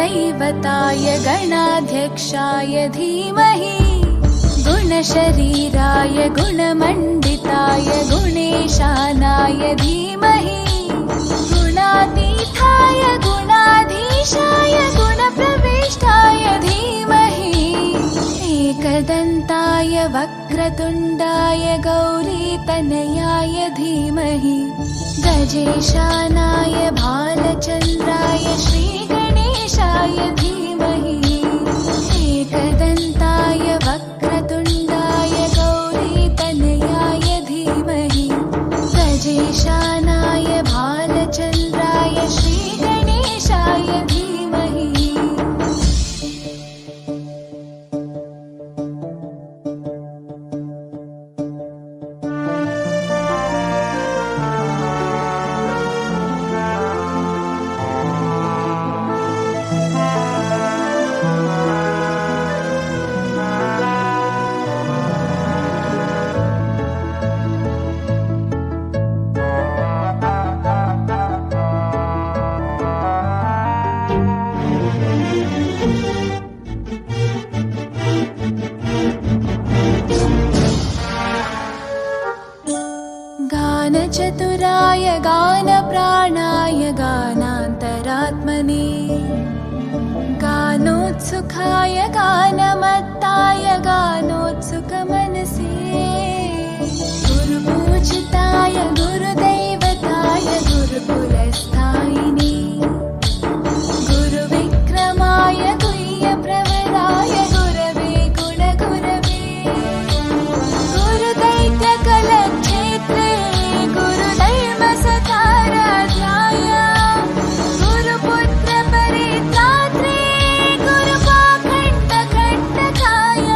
गुरुदैवताय गणाध्यक्षाय धीमहि गुणशरीराय गुणमण्डिताय गुणेशानाय धीमहि गुणातीताय गुणाधीशाय गुणप्रविष्टाय धीमहि एकदन्ताय वक्रतुण्डाय गौरीतनयाय धीमहि गजेशानाय भालचन्द्राय श्रीगणेशाय धीमहि एकदन्ताय वक्रतुण्डाय गौरीतनयाय धीमहि गजेशानाय भालचन्द्राय श्रीगणेशाय धीमहि गानचतुराय गानप्राणाय गानान्तरात्मने गानोत्सुकाय गानमत्ताय गानोत्सुकमनसे गुरुपूजिताय गुरुदैवताय गुरुकुलस्थायिने गुरुविक्रमाय गुह्यप्रवराय गुरवे गुणगुरवे गुरुदैत्यकलक्षेत्रे गुरुधर्मसकाराध्याय गुरुपुत्रपरित्रात्रे गुरुपाखण्डकण्टकाय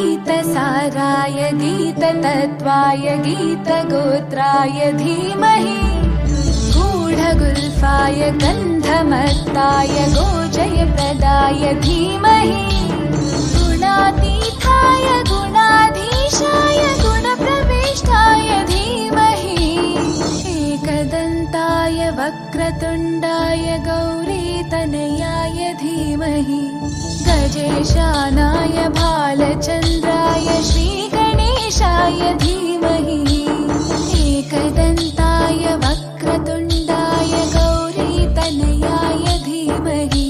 गीतसाराय गीततत्त्वाय गीतगोत्राय धीमहि गूढगुल्फाय गन्धमत्ताय गोजयप्रदाय धीमहि गुणातीताय गुणाधीशाय गुणप्रविष्टाय धीमहि एकदन्ताय वक्रतुण्डाय गौरीतनयाय धीमहि गजेशानाय भालचन्द्राय श्रीगणेशाय धीमहि एकदन्ताय वक्रतुण्डाय गौरीतनयाय धीमहि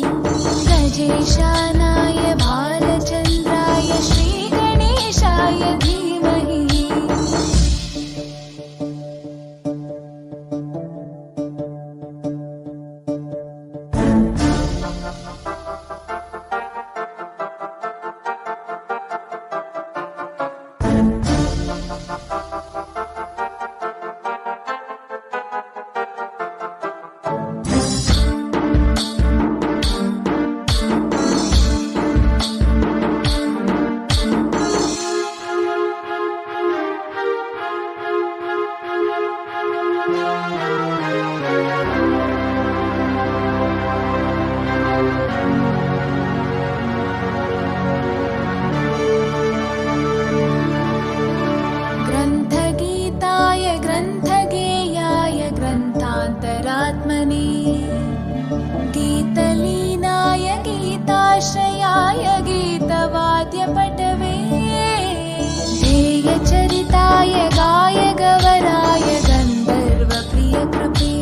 गजेशानाय भालचन्द्राय श्रीगणेशाय धीमहि ग्रन्थगीताय ग्रन्थगेयाय ग्रन्थान्तरात्मने गीतलीनाय गीताश्रयाय गीतवाद्यपटवे ध्येयचरिताय गायगवराय गन्धर्वप्रियकृते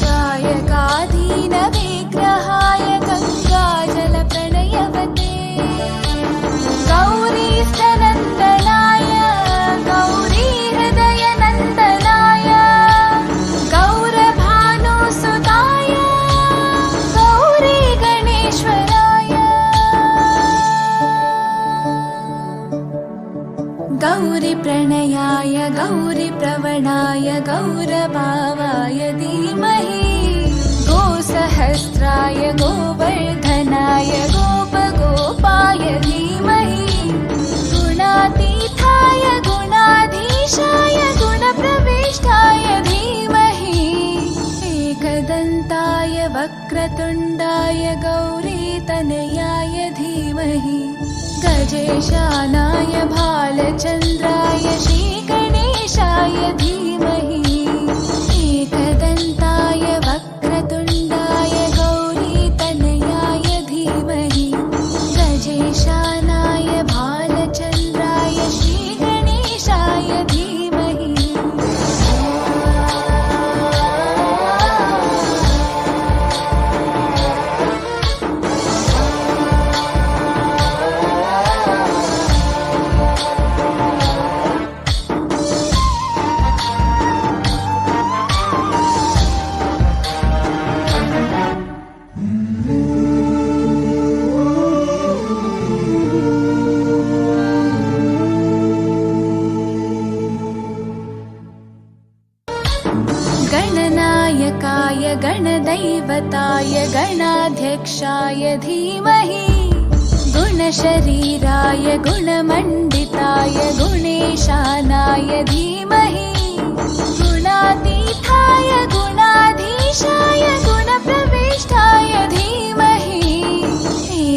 गायकाधीनविग्रहाय गङ्गाजलप्रणयवते गौरीस्तनन्दनाय गौरीहृदयनन्दनाय गौरभानुसुताय गौरीगणेश्वराय गौरीप्रणयाय गौरीप्रवणाय गौरभावाय धीमहि गोसहस्राय गोवर्धनाय गोपगोपाय धीमहि गुणातीताय गुणाधीशाय गुणप्रविष्टाय धीमहि एकदन्ताय वक्रतुण्डाय गौरीतनयाय धीमहि गजेशानाय भालचन्द्राय श्रीगणेशाय धीमहि गजेशानाय भालचन्द्राय श्रीगणेशाय धीमहि गणनायकाय गणदैवताय गणाध्यक्षाय धीमहि गुणशरीराय गुणमण्डिताय गुणेशानाय धीमहि गुणातीताय गुणाधीशाय गुणप्रविष्टाय धीमहि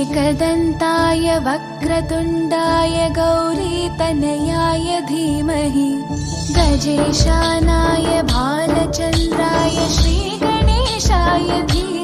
एकदन्ताय वक्रतुण्डाय गौरीतनयाय धीमहि गजेशानाय भालचन्द्राय श्रीगणेशाय धीमहि